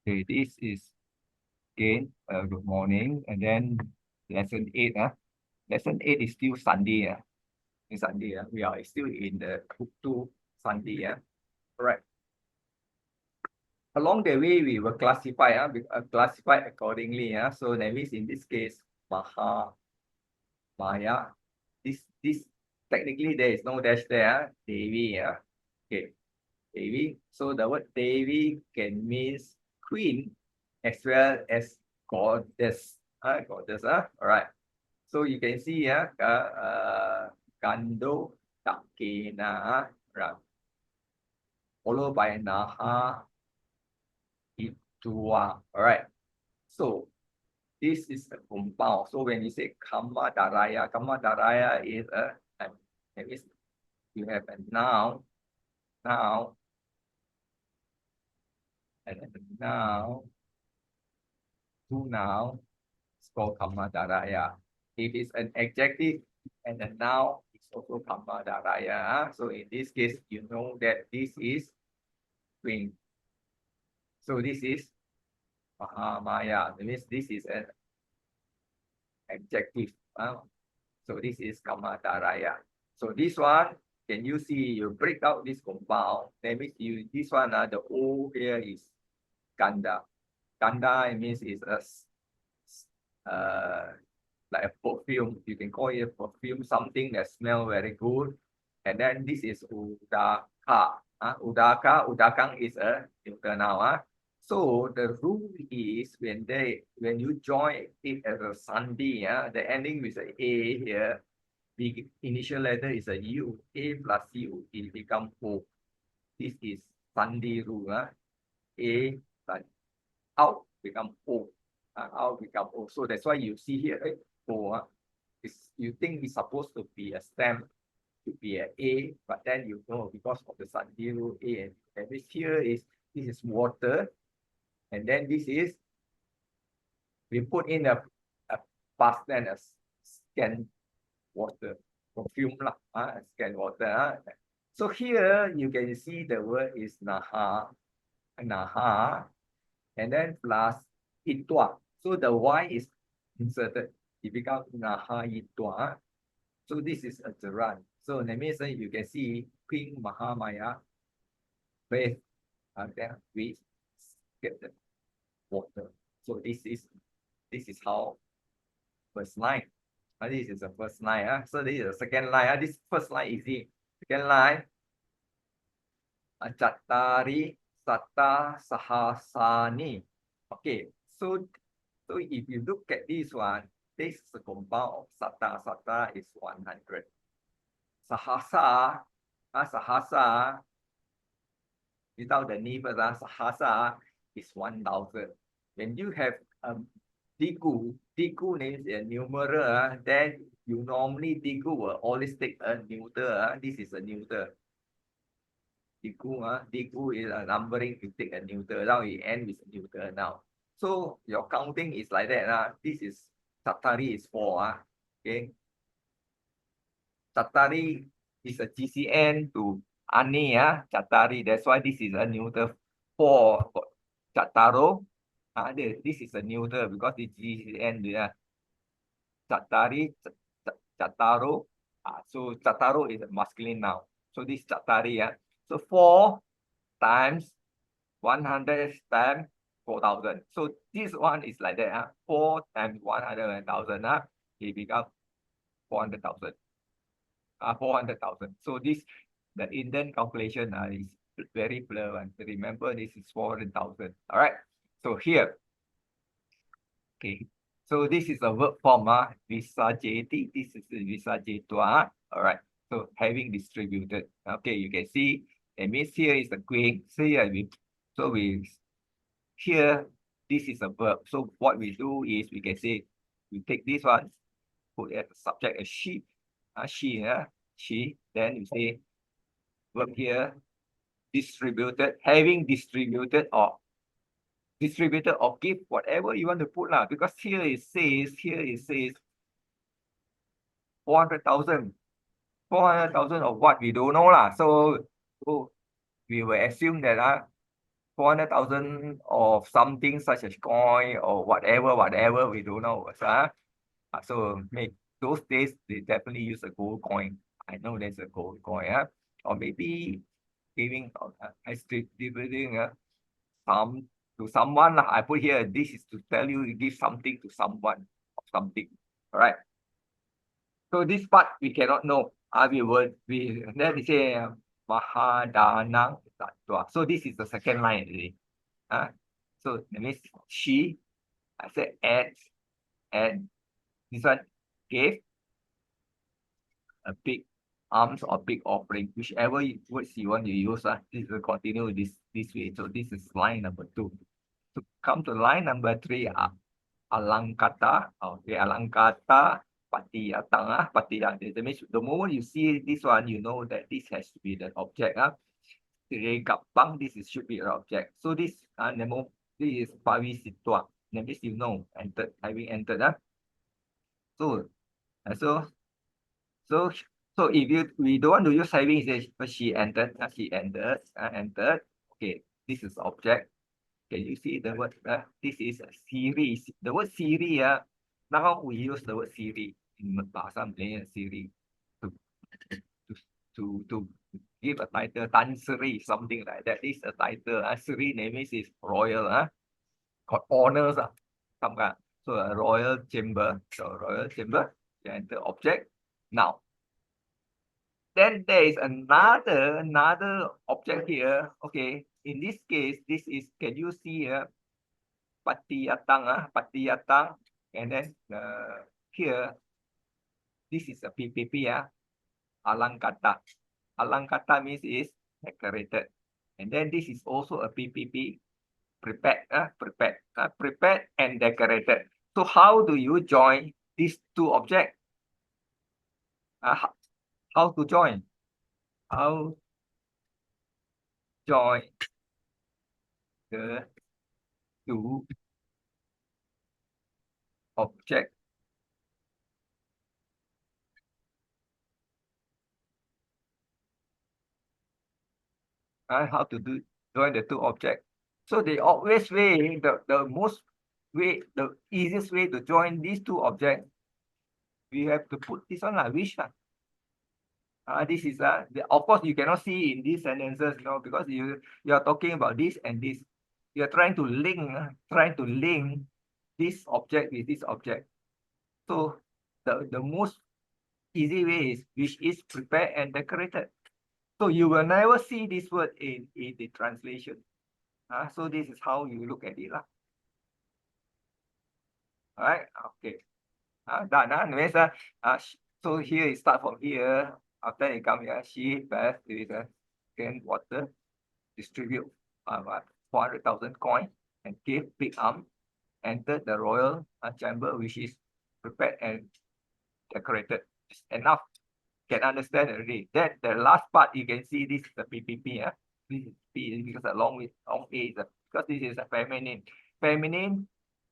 Okay, this is again good morning, and then lesson 8. Lesson 8 is still Sunday. It's Sunday. We are still in the book 2 Sunday. All right. Along the way, we will classify classify accordingly. So that means in this case, Maha, Maya. This technically there is no dash there. Devi. Okay, Devi. So the word Devi can means queen as well as goddess. Goddess. All right. So you can see Gando, Takena, right. Followed by Naha, Itua. All right. So this is a compound. So when you say Kama Daraya is that means you have a noun, and then the noun, two noun, it's called Kama Daraya. If it's an adjective and a noun, it's also Kama Daraya. So in this case, you know that this is queen. So this is Mahamaya. That means this is an adjective. So this is Kama Daraya. So this one, can you see, you break out this compound, that means this one, the O here is Ganda. Ganda, it means is like a perfume. You can call it a perfume, something that smells very good. And then this is Udaka. Udakang is a neuter noun. So the rule is when you join it as a Sunday, the ending with a here. The initial letter is a U. A plus U, it becomes O. This is Sunday rule. A plus out become O. Out become O. So that's why you see here, O. You think it's supposed to be a stem, to be an A, but then you know because of the Sunday rule, A and this here is water, and then this is we put in a past tense scan water, perfume scan water. So here you can see the word is Naha, and then plus Itwa. So the Y is inserted. It becomes Naha Itwa. So this is a gerund. So that means you can see Queen Mahamaya with we get the water. So this is how first line. This is the first line. So this is the second line. This first line easy. Second line. Chattari Satta Sahasani. Okay. So if you look at this one, this is the compound of Satta. Satta is 100. Sahasa, without the neighbor, Sahasa is 1000. When you have Digu means a numeral, then you normally Digu will always take a neuter. This is a neuter. Digu is a numbering, you take a neuter. Now it ends with a neuter now. So your counting is like that. This is Satari is 4. Okay. Satari is a GCN to Ani, Chatari. That's why this is a neuter 4. Chataro. This is a neuter because it's GCN. Chatari, Chataro. So Chataro is a masculine noun. So this Chatari. So 4 times 100 times 4,000. So this one is like that. 4 times 100,000. It becomes 400,000. 400,000. So this the Indian calculation is very blur. Remember, this is 400,000. All right. So here, okay. So this is a verb form. Visajeti. This is visajetua. All right. So having distributed. Okay, you can see. It means here is the queen. So here this is a verb. So what we do is we can say we take this one, put as a subject as she. She. Then you say verb here, distributed, having distributed or give whatever you want to put because here it says 400,000 of what we don't know So we will assume that 400,000 of something such as coin or whatever, we don't know. So make those days they definitely use a gold coin. I know there's a gold coin, or maybe giving distributing some to someone. I put here, this is to tell you give something to someone or something. All right. So this part we cannot know. We then they say Mahadanang Tattva. So this is the second line already. So that means she, I said and this one gave a big alms or big offering, whichever words you want to use. This will continue this way. So this is line number 2. To come to line number 3, Alangkata. Okay, Alangkata. Patiyatang, patiyang. That means the moment you see this one, you know that this has to be the object. Kapang, this should be the object. So this this is pawisitwa. That means you know, having entered. So if we don't want to use having, she entered, entered. Okay, this is object. Can you see the word? This is a series. The word series. Now we use the word series in bahasa Malay, series to give a title, Tan Sri, something like that. This is a title. Sri name is royal. Got honors. Some kind. So a royal chamber. So royal chamber. You enter object. Now. Then there is another object here. Okay. In this case, this is, can you see here? Patiyatang, patiyatang. And then here, this is a PPP. Alangkata. Alangkata means is decorated. And then this is also a PPP. Prepared and decorated. So how do you join these two objects? How to join? How join the two objects? How to join the two objects? So the obvious way, the easiest way to join these two objects, we have to put this one which one? This is of course you cannot see in these sentences, because you are talking about this and this. You are trying to link this object with this object. So the most easy way is which is prepared and decorated. So you will never see this word in the translation. So this is how you look at it. All right. Okay. Done. So here it start from here. After it come here, she passed with again water, distribute 400,000 coin and give big arm, entered the royal chamber, which is prepared and decorated. It's enough. Can understand already. Then the last part you can see, this is the PPP. This is P because along with long A is because this is a feminine. Feminine.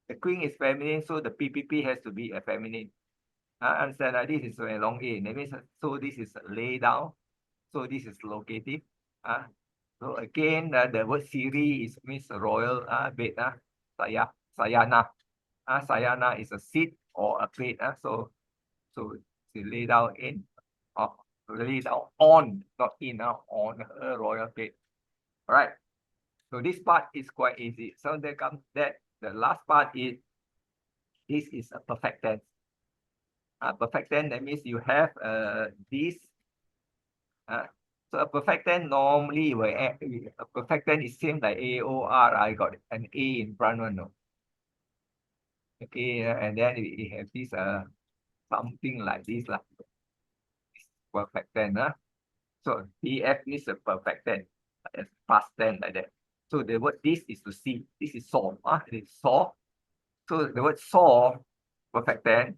The queen is feminine, so the PPP has to be a feminine. Understand that this is a long A. That means, so this is lay down. So this is locative. So again, the word Siri means royal bed. Sayana. Sayana is a seat or a bed. So lay down in, lay down on, not in, on a royal bed. All right. So this part is quite easy. So there comes that. The last part is, this is a perfect tense. Perfect tense, that means you have this. So a perfect tense normally a perfect tense is same like AOR. I got an A in front one. No. Okay, and then we have this something like this perfect tense. So PF is a perfect tense, past tense like that. So the word this is to see. This is saw. It is saw. So the word saw, perfect tense.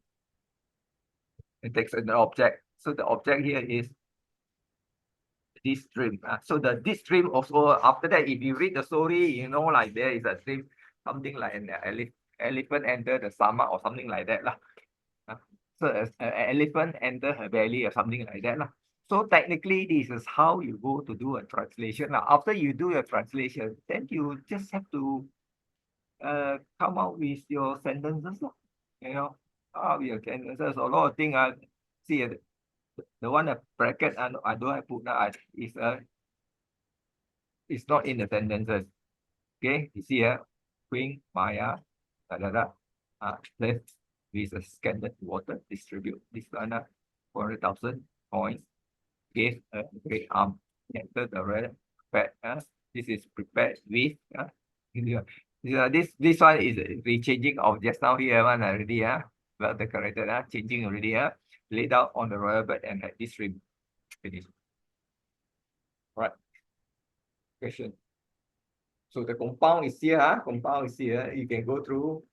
It takes an object. So the object here is this dream. So this dream also, after that, if you read the story, like there is a dream, something like an elephant enter the stomach or something like that. So an elephant enter her belly or something like that. So technically, this is how you go to do a translation. Now, after you do your translation, then you just have to come out with your sentences, you know, your sentences. A lot of things. See, the one that bracket I don't have put now is it's not in the sentences. Okay, you see here, Queen Maya, left with a scanned water distribute this one 400,000 coins. Gave a great arm. Enter the red prepared. This is prepared with. This one is rechanging of just now here one already. Well, the character changing already. Laid out on the royal bed and distribute. Finish. Right. Question. So the compound is here. Compound is here. You can go through.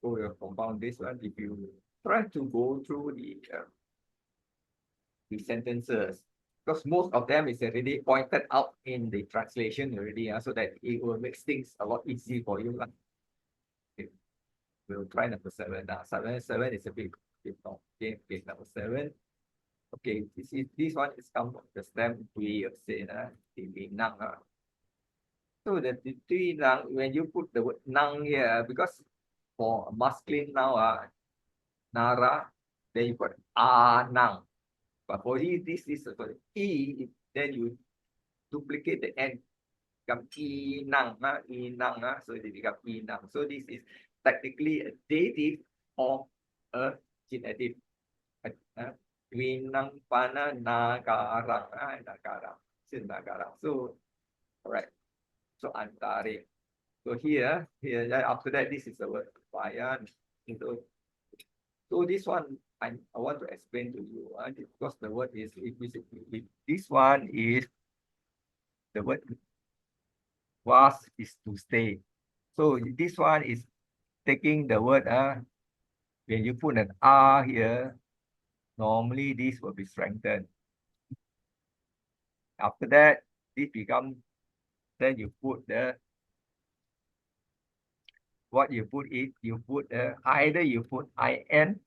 Go your compound. This one, if you try to go through the sentences, because most of them is already pointed out in the translation already, so that it will make things a lot easy for you. Okay. We'll try number 7. Seven is a bit long. Okay, number 7. Okay, this one is come from the stem we say nang. So the three nang, when you put the word nang here, because for masculine now, nara, then you put nang. But for this is for e, then you duplicate the n, become inang, so it become inang. So this is technically a dative of a genitive. Winang pana nagarang, nagarang. So, all right. So antare. So here, after that, this is the word bayan. So this one I want to explain to you, because the word is if this one is the word was is to stay. So this one is taking the word when you put an R here, normally this will be strengthened. After that, this becomes, then you put the what you put it, you put either you put IN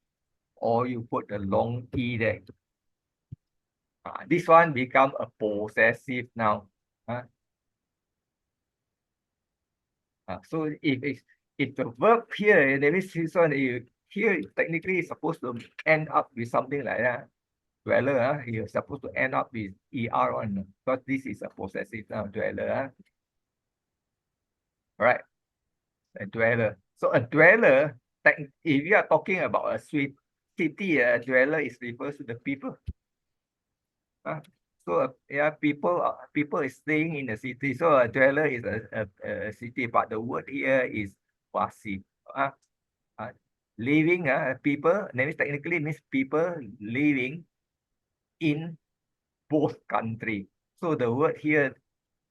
or you put a long T there. This one become a possessive now. So if the verb here, there is this one here technically is supposed to end up with something like that. Dweller, you're supposed to end up with ER on, because this is a possessive now, dweller. Right? A dweller. So a dweller, if you are talking about a city, a dweller is refers to the people. So people is staying in the city. So a dweller is a city, but the word here is wasi. Living people, technically means people living in both countries. So the word here,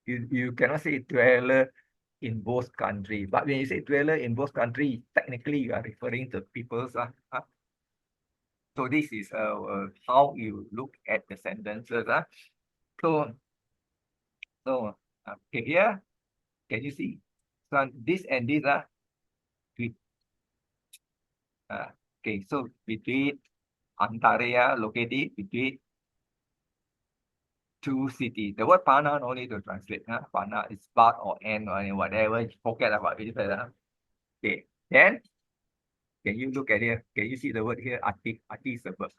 you cannot say dweller in both countries. But when you say dweller in both countries, technically you are referring to peoples. So this is how you look at the sentences. So okay, here, can you see? So this and this okay, so between Antalya located between two cities. The word Pana no need to translate. Pana is part or end or whatever. Forget about it. Okay. Then can you look at here? Can you see the word here? Arti. Arti is a verb.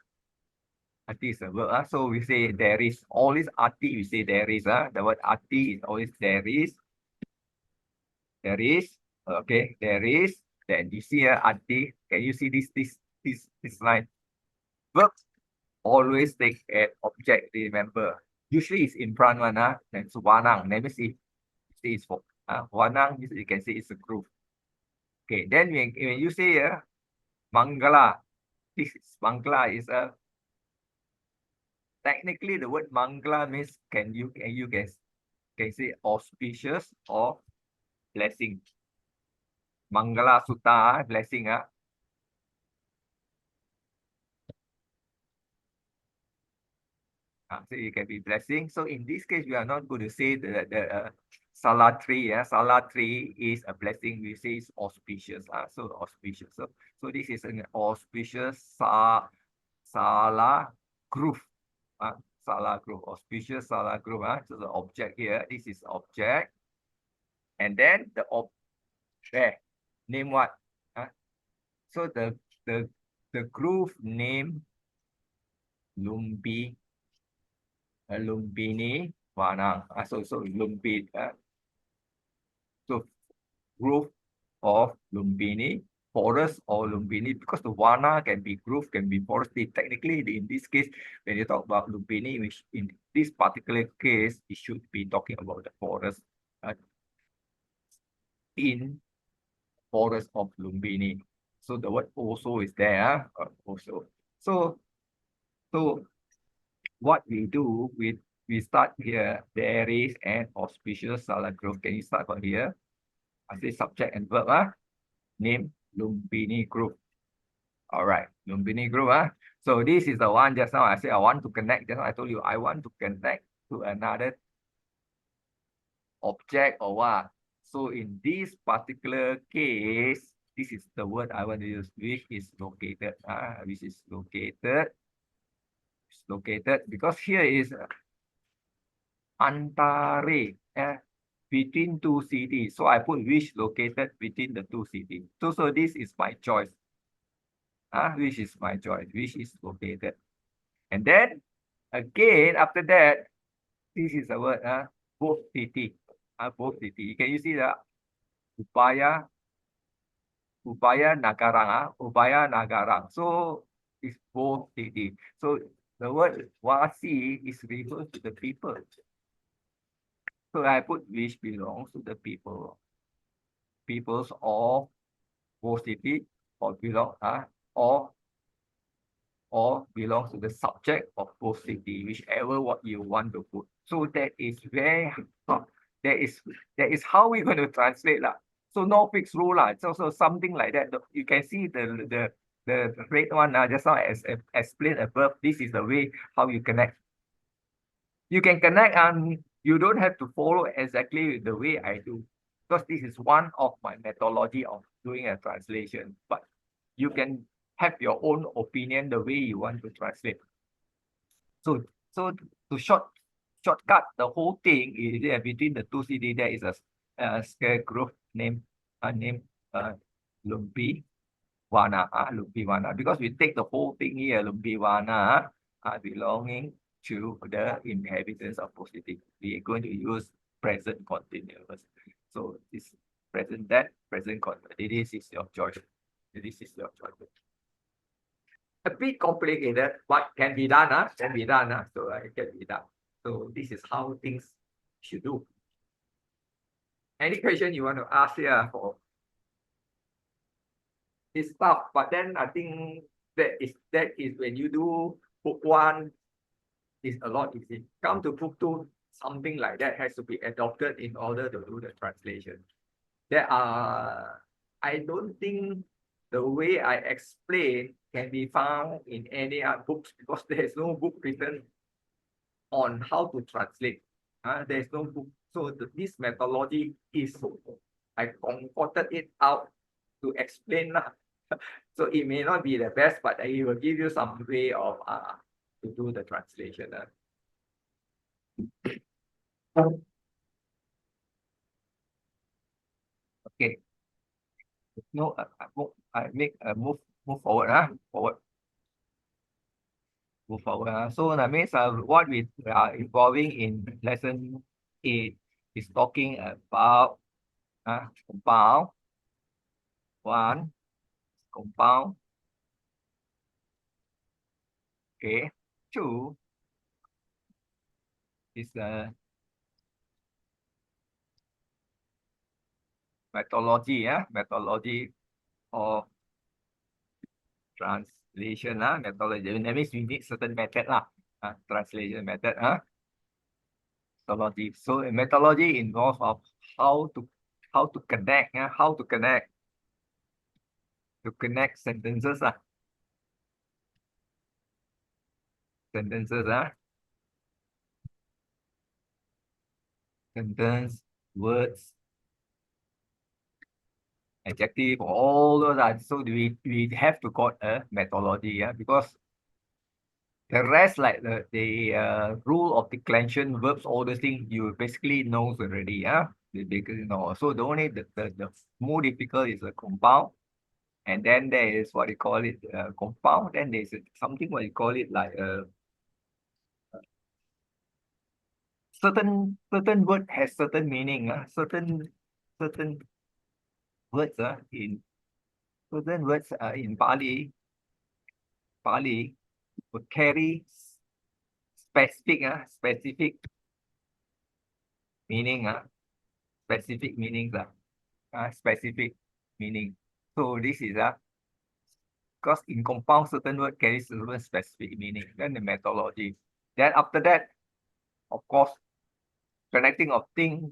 Arti is a verb. So we say there is. Always arti, we say there is. The word arti is always there is. There is. Okay, there is. Then you see here arti. Can you see this line? Verb always take an object, remember. Usually it's in front one, then it's wanang. Let me see. See it's for wanang, you can say it's a group. Okay, then when you say Mangala, this is Mangala is a technically the word Mangala means can you can say auspicious or blessing. Mangala Sutta, blessing. So it can be blessing. So in this case, we are not going to say the Salatri. Salatri is a blessing. We say it's auspicious. So auspicious. So this is an auspicious Sala Groove. salah group, auspicious salah group. So the object here, this is object. And then the there, name what? So the group name Lumbini Vana. So Lumbini. So group of Lumbini, forest or Lumbini, because the Vana can be grove, can be forest. Technically, in this case, when you talk about Lumbini, which in this particular case, it should be talking about the forest in forest of Lumbini. So the word also is there, also. So what we do, we start here. There is an auspicious salah grove. Can you start from here? I say subject and verb. Name Lumbini group. All right, Lumbini group. So this is the one just now I said I want to connect. Just now I told you I want to connect to another object or what. So in this particular case, this is the word I want to use, which is located. Which is located. It's located because here is antare. Between two cities. So I put which located between the two cities. So this is my choice. Which is my choice, which is located. And then again, after that, this is the word, both city. Both city. Can you see the Upaya Nagarang? Upaya Nagarang. So it's both city. So the word Wasi is referred to the people. So I put which belongs to the people. Peoples of both city or belong or belongs to the subject of both city, whichever what you want to put. So that is that is how we're going to translate lah. So no fixed rule lah. It's also something like that. You can see the red one just now as explained above. This is the way how you connect. You can connect and you don't have to follow exactly the way I do, because this is one of my methodology of doing a translation. But you can have your own opinion the way you want to translate. So to shortcut the whole thing is there between the two cities there is a scale group named Lumpi Vana, because we take the whole thing here, Lumpi Vana belonging to the inhabitants of both cities. We are going to use present continuous. So this present that, present continuous. This is your choice. This is your choice. A bit complicated, but can be done. Can be done. So it can be done. So this is how things should do. Any question you want to ask here for? It's tough, but then I think that is when you do book one, is a lot easy. Come to book two, something like that has to be adopted in order to do the translation. There are, I don't think the way I explain can be found in any other books, because there is no book written on how to translate. There is no book. So this methodology is, I concocted it out to explain. So it may not be the best, but it will give you some way of to do the translation. Okay. No, I make a move forward. Forward. Move forward. So that means what we are involving in lesson 8 is talking about compound. One, compound. Okay. Two is the methodology. Methodology of translation. Methodology. That means we need certain method. Translation method. Methodology. So a methodology involves of how to connect. How to connect. To connect sentences. Sentences. Sentence, words, adjective, all those. So we have to call a methodology, because The rest, like the rule of declension, verbs, all those things, you basically knows already. You basically know. So the only the more difficult is the compound, and then there is what you call it compound. Then there's something what you call it like certain word has certain meaning. Certain words in Pali will carry specific meaning. Specific meanings. Specific meaning. So this is because in compound certain word carries certain specific meaning. Then the methodology. Then after that, of course, connecting of things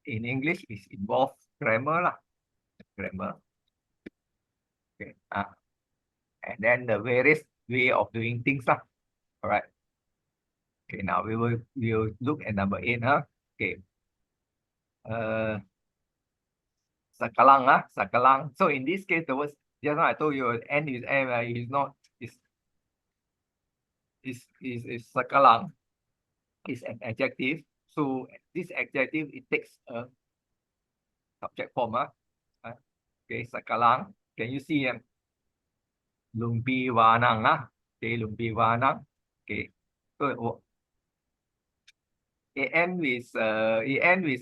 in English is involved grammar lah. Grammar. Okay. And then the various way of doing things lah. All right. Okay, now we'll look at number 8, Okay. Sakalang, Sakalang. So in this case, the words just now I told you N is M, is not is Sakalang. Is an adjective. So this adjective it takes a subject form. Okay, Sakalang. Can you see Lumpi Wanang? Okay, Lumpi Wanang. Okay. So it ends with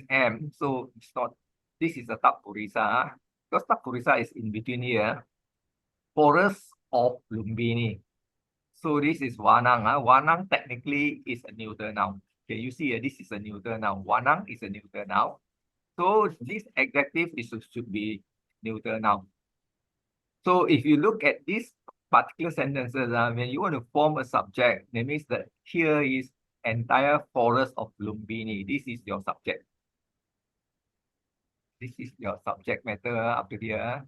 M. So it's not. This is a Tapurisa. Because Tapurisa is in between here. Forest of Lumbini. So this is Wanang. Wanang technically is a neuter noun. Okay, you see this is a neuter noun. Wanang is a neuter noun. So this adjective should be neuter noun. So if you look at these particular sentences, when you want to form a subject, that means that here is entire forest of Lumbini. This is your subject. This is your subject matter up to here.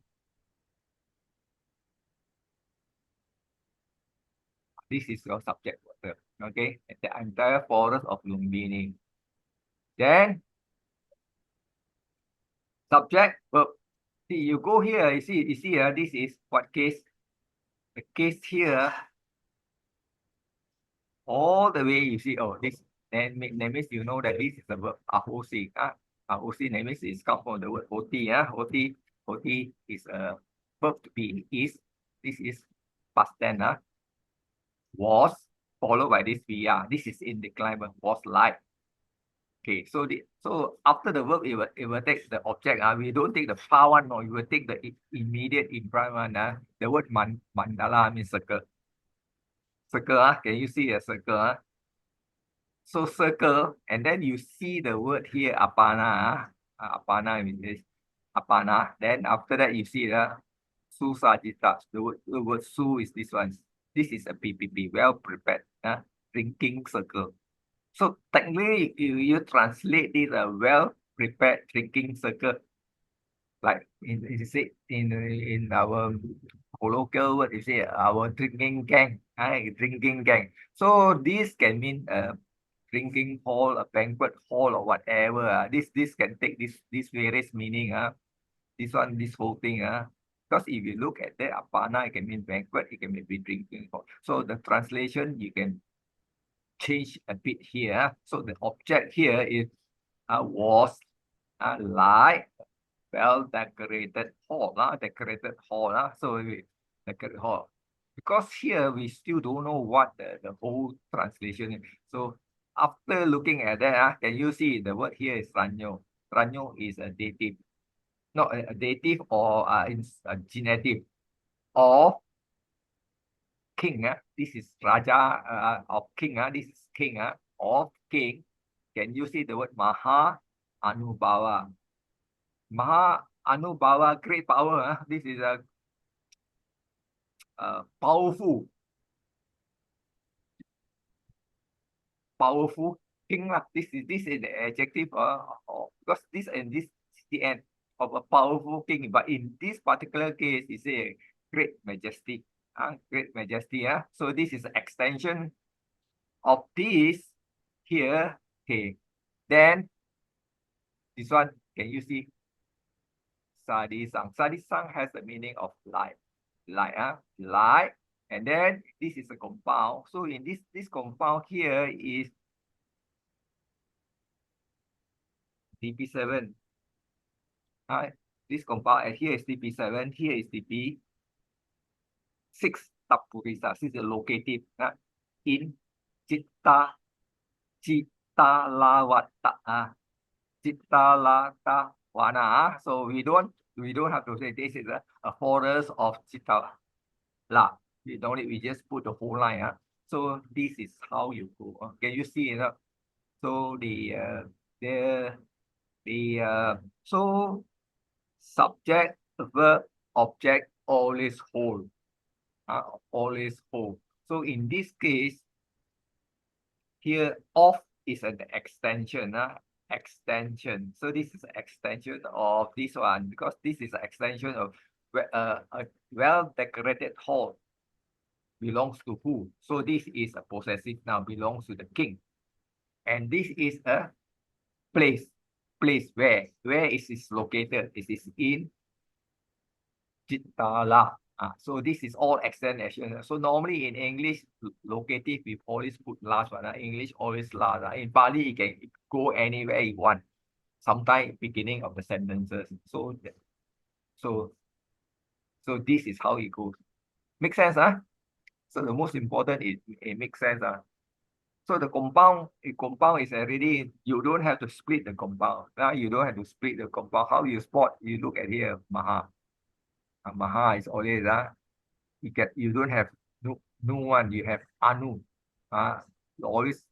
This is your subject matter. Okay, the entire forest of Lumbini. Then subject verb. See, you go here. You see here. This is what case? The case here. All the way you see. Oh, this. Then that means you know that this is the verb ROC. ROC that means it's come from the word OT. OT is a verb to be is. This is past tense. Was followed by this VR. This is in decline. Was like. Okay, so after the verb, it will take the object. We don't take the far one, no, you will take the immediate in front one. The word mandala means circle. Circle, can you see a circle? So circle, and then you see the word here, apana. Apana means this. Apana. Then after that, you see su sajitas. The word su is this one. This is a PPP, well prepared. Drinking circle. So technically, you translate this a well-prepared drinking circle, like in our colloquial word, you say our drinking gang, drinking gang. So this can mean a drinking hall, a banquet hall, or whatever. This can take this various meaning. This whole thing. Because if you look at the apana, it can mean banquet, it can mean drinking hall. So the translation you can change a bit here. So the object here is was like well-decorated hall. Decorated hall. So decorated hall. Because here we still don't know what the whole translation is. So after looking at that, can you see the word here is ranyo? Ranyo is a dative. Not a dative or in a genitive. Or king. This is Raja of king. This is king of king. Can you see the word Maha Anubhava? Maha Anubhava, great power. This is a powerful king. This is the adjective because this and this is the end of a powerful king. But in this particular case, it's a great majesty. Great majesty. So this is an extension of this here. Okay. Then this one, can you see? Sadisang. Sadisang has the meaning of light. Light. Light. And then this is a compound. So in this compound here is TP7. This compound, and here is TP7, here is TP6 tapurisa. This is the locative in Citta Cittalawata. Cittalawana. So we don't have to say this is a forest of Cittala. We don't need, we just put the whole line. So this is how you go. Can you see it? So so subject, verb, object always hold. Always hold. So in this case, here of is an extension. Extension. So this is an extension of this one, because this is an extension of a well-decorated hall belongs to who? So this is a possessive now, belongs to the king. And this is a place. Place where? Where is it located? It is in Cittala. So this is all extension. So normally in English, locative, we always put last one. English always last. In Pali, it can go anywhere you want. Sometimes beginning of the sentences. So this is how it goes. Make sense, So the most important is it makes sense, So the compound is already, you don't have to split the compound. You don't have to split the compound. How you spot? You look at here, Maha. Maha is always you don't have no one, you have Anu. Always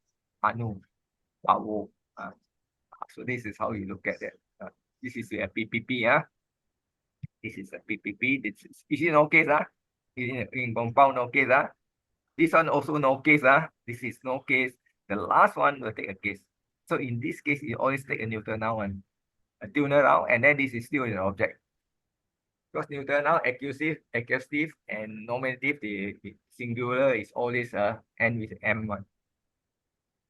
Anu. Pawo. So this is how you look at it. This is a PPP. This is a PPP. This is it no case? In compound no case. This one also no case. This is no case. The last one will take a case. So in this case, you always take a neuter noun, a tuner noun, and then this is still an object. Because neuter noun, accusative, and nominative, the singular is always end with M1.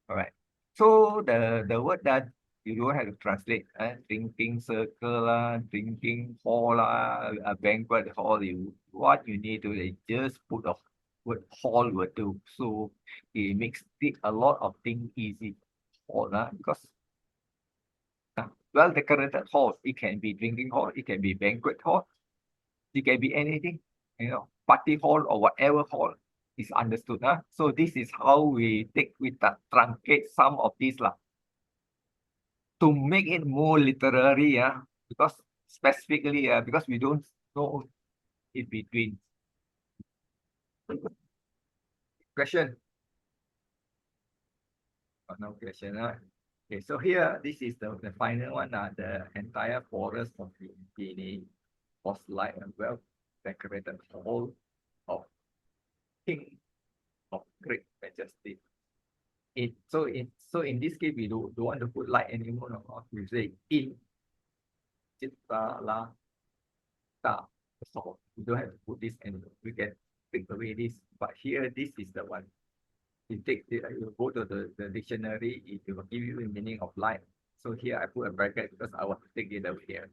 All right. So the word that you don't have to translate, drinking circle, drinking hall, a banquet hall. What you need to just put a word hall will do. So it makes a lot of things easy. Hall, because well decorated hall. It can be drinking hall. It can be banquet hall. It can be anything. Party hall or whatever hall is understood. So this is how we truncate some of these to make it more literary, because specifically, because we don't know in between. Question? No question. Okay, so here, this is the final one. The entire forest of the was like a well-decorated hall of king of great majesty. So in this case, we don't want to put like anymore. No? We say in Cittala. So we don't have to put this anymore. We can take away this. But here, this is the one. You go to the dictionary, it will give you the meaning of light. So here I put a bracket because I want to take it over here.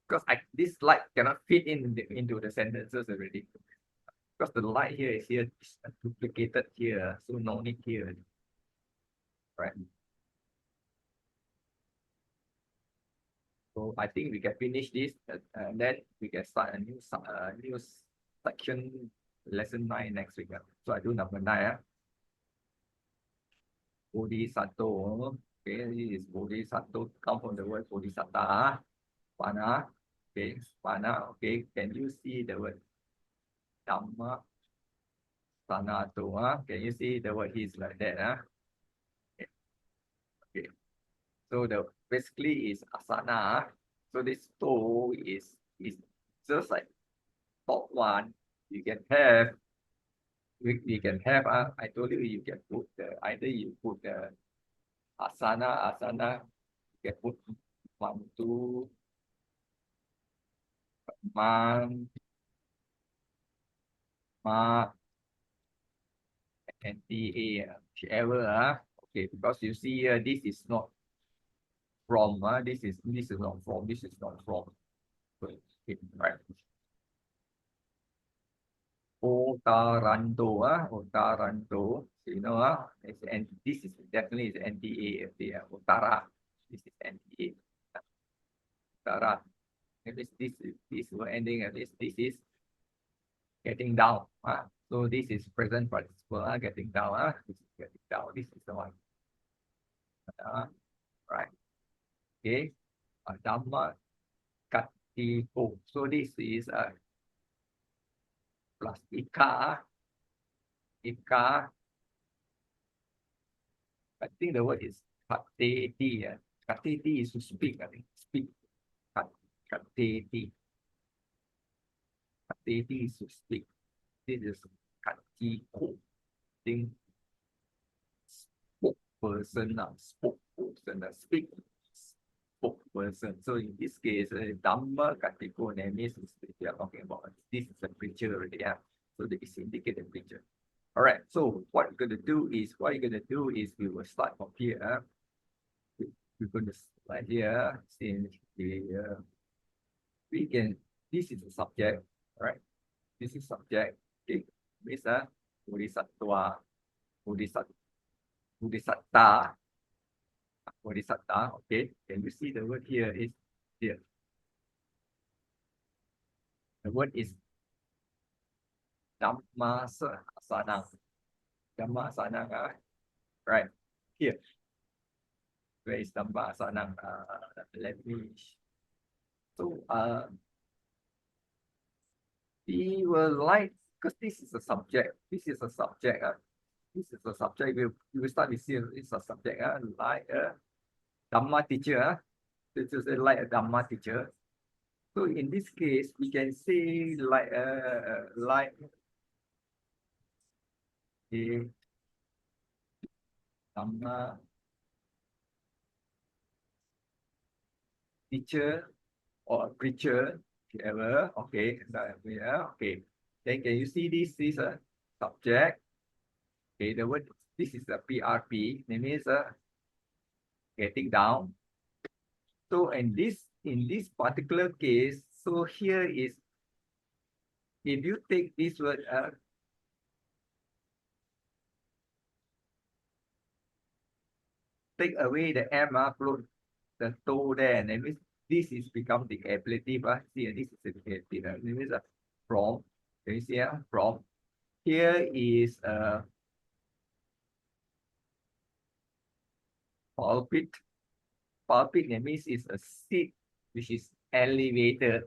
Because this light cannot fit into the sentences already. Because the light here is duplicated here, so no need here. Right. So I think we can finish this, and then we can start a new section, lesson 9 next week. So I do number 9. Bodhisattva. Okay, this is Bodhisattva. Come from the word Bodhisattva. Pana. Okay, Pana. Okay, can you see the word Dhamma? Sanato. Can you see the word is like that? Okay. So the basically is asana. So this toe is just like top one. You can have. We can have. I told you you can put either you put the asana. You can put 1, 2, man, ma, and ta. Whichever. Okay, because you see here, this is not from. This is not from. This is not from. Okay, right. Otaranto, Otaranto. So, you know, it's, and this is definitely is NTA, Otara. This is NTA. Otara. If it's this we're ending at this is getting down. So this is present participle, getting down. This is getting down. This is the one. Right. Okay. Dhamma Katiko. So this is plus Ika. Ika. I think the word is Kateti. Kateti is to speak, I think. Speak. Kateti. Kateti is to speak. This is Katiko. Think spokesperson, spokesperson, speak. Spokesperson. So in this case, Dhamma Katiko means we are talking about this is a preacher already. So this is indicated preacher. All right. So what we're going to do is we will start from here. We're going to start here. Since we can. This is the subject. All right. This is subject. Okay. This Bodhisattva, Bodhisatta. Bodhisatta. Okay. Can you see the word here is here? The word is Dhammasana. Dhammasana. Right. Here. Where is Dhammasana? Let me. So we will like, because this is a subject. This is a subject. This is a subject. We will start with here. It's a subject. Like a Dhamma teacher. This is like a Dhamma teacher. So in this case, we can say like a Dhamma teacher or a preacher, whatever. Okay, okay. Then can you see this is a subject? Okay, the word this is a PRP. That means getting down. So in this particular case, so here is if you take this word take away the M, put the toe there, and then this is become the ablative. See, this is the ablative. This is a from. Can you see from? Here is pulpit. Pulpit that means it's a seat which is elevated,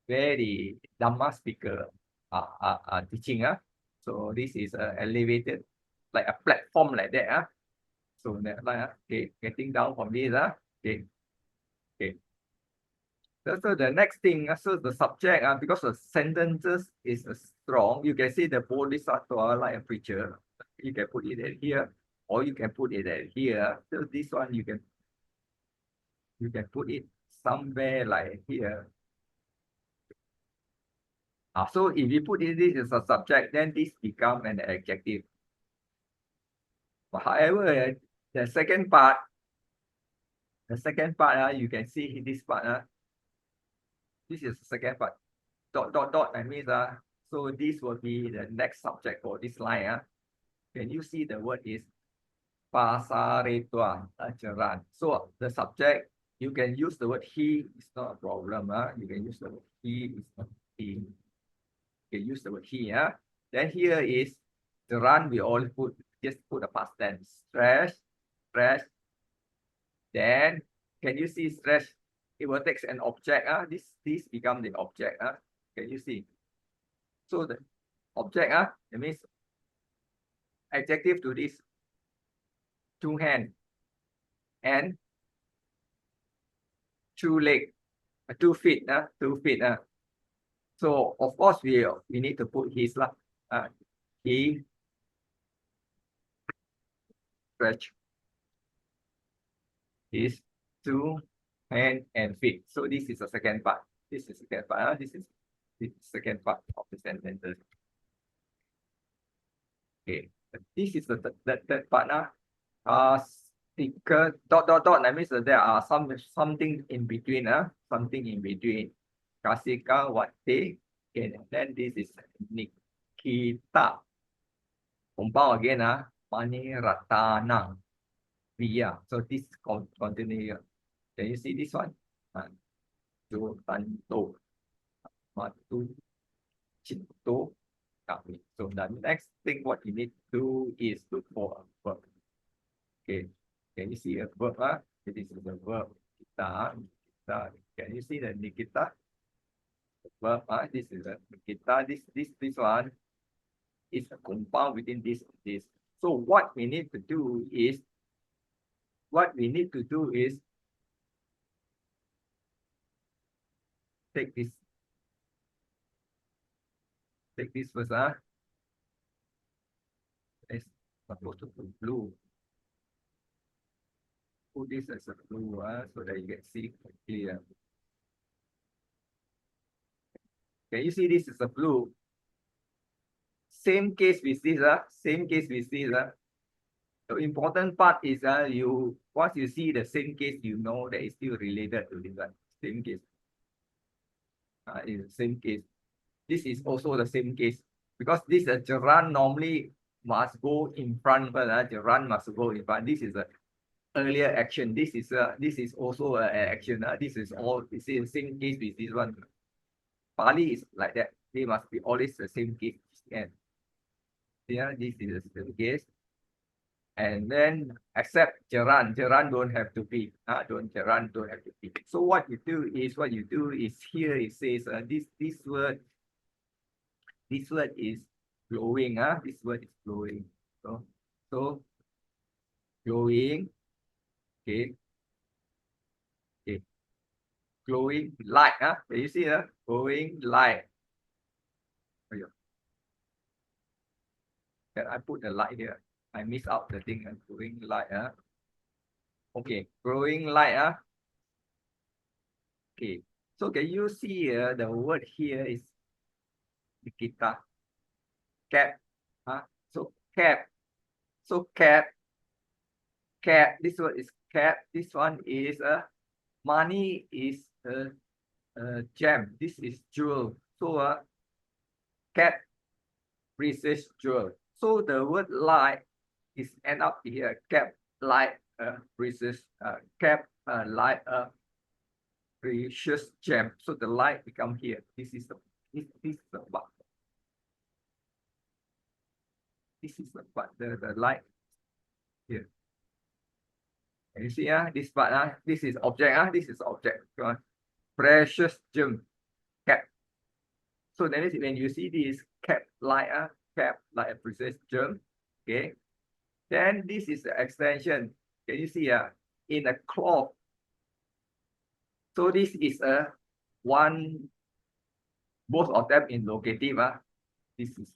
where the Dhamma speaker are teaching. So this is elevated, like a platform like that. So that okay, getting down from this. Okay. Okay. So the next thing, so the subject, because the sentences is strong, you can see the Bodhisattva like a preacher. You can put it at here, or you can put it at here. So this one you can put it somewhere like here. So if you put this as a subject, then this becomes an adjective. But however, the second part, you can see this part. This is the second part. Dot. That means so this will be the next subject for this line. Can you see the word is Pasaretwa Ajaran? So the subject, you can use the word he, it's not a problem. You can use the word he, it's not he. You can use the word he. Then here is Jaran, we all just put a past tense. Stress. Then can you see stress? It will take an object. This become the object. Can you see? So the object, it means adjective to this 2 hands and 2 legs, 2 feet. 2 feet. So of course we need to put his he stretch his 2 hands and feet. So this is the second part. This is the second part. This is the second part of the sentence. Okay, this is the third part. Sticker dot. That means that there are something in between. Something in between. Kasika wate. Okay, and then this is nick. Nikita. Compound again, Mani Ratana. Via. So this continue here. Can you see this one? Jotanto. Matu. Chinto. Kami. So the next thing what you need to do is look for a verb. Okay. Can you see a verb? This is the verb. Kita. Can you see the Nikita? The verb. This is the Nikita. This one is a compound within this. So what we need to do is take this first. It's supposed to be blue. Put this as a blue, so that you can see clear. Can you see this is a blue? Same case with this, The important part is once you see the same case, you know that it's still related to this one. Same case. Is the same case. This is also the same case because this gerund normally must go in front, but gerund must go in front. This is a earlier action. This is also an action. This is all the same case with this one. Pali is like that. They must be always the same case. And yeah, this is the same case. And then except gerund don't have to be. Gerund don't have to be. So what you do is here it says this word is flowing. This word is flowing. So flowing. Okay. Glowing light. Can you see glowing light? Can I put the light here? I miss out the thing. Glowing light. Okay, glowing light. Okay, so can you see the word here is Nikita. Cap. So cap. Cap. This word is cap. This one is money is gem. This is jewel. So cap, precious jewel. So the word light is end up here. Cap, light, precious. Cap, light, precious gem. So the light become here. This is the part. This is the part. The light here. Can you see this part? This is object. This is object. Precious gem. Cap. So that is when you see this cap like a precious gem. Okay. Then this is the extension. Can you see in a cloth? So this is one, both of them in locative. This is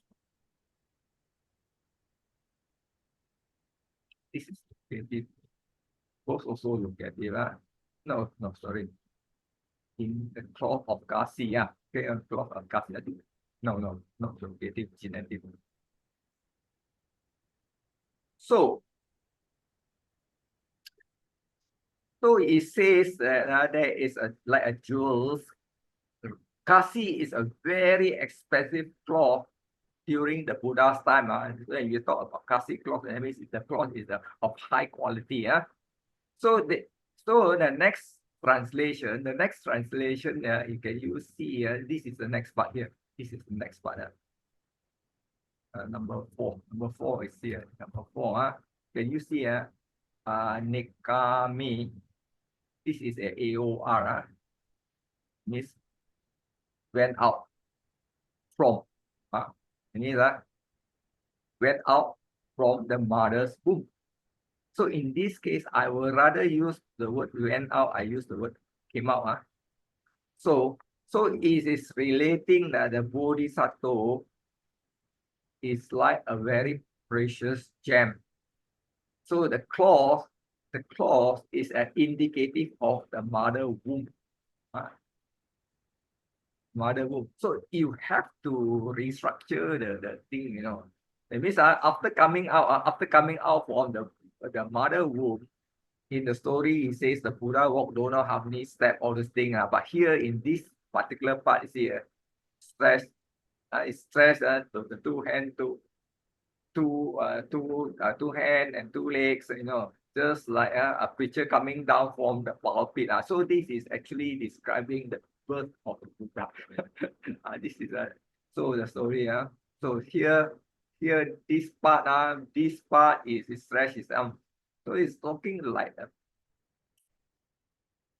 locative. Both also locative. No, sorry. In the cloth of Kasi, okay, cloth of Kasi. No, not locative, genetic. So it says that there is like a jewels. Kasi is a very expensive cloth during the Buddha's time. When you talk about Kasi cloth, that means the cloth is of high quality. So the next translation, you can see this is the next part here. This is the next part. Number 4. Number 4 is here. Number 4. Can you see Nekami? This is a AOR. Means went out from. Went out from the mother's womb. So in this case, I will rather use the word went out. I use the word came out. So it is relating that the Bodhisattva is like a very precious gem. So the cloth is an indicative of the mother womb. Mother womb. So you have to restructure the thing, That means after coming out from the mother womb, in the story, it says the Buddha walked don't know how many steps, all this thing. But here in this particular part, you see stress It's stress the two hand two hand and two legs, just like a preacher coming down from the pulpit. So this is actually describing the birth of the Buddha. This is so the story. So here this part is stretch his arm. So it's talking like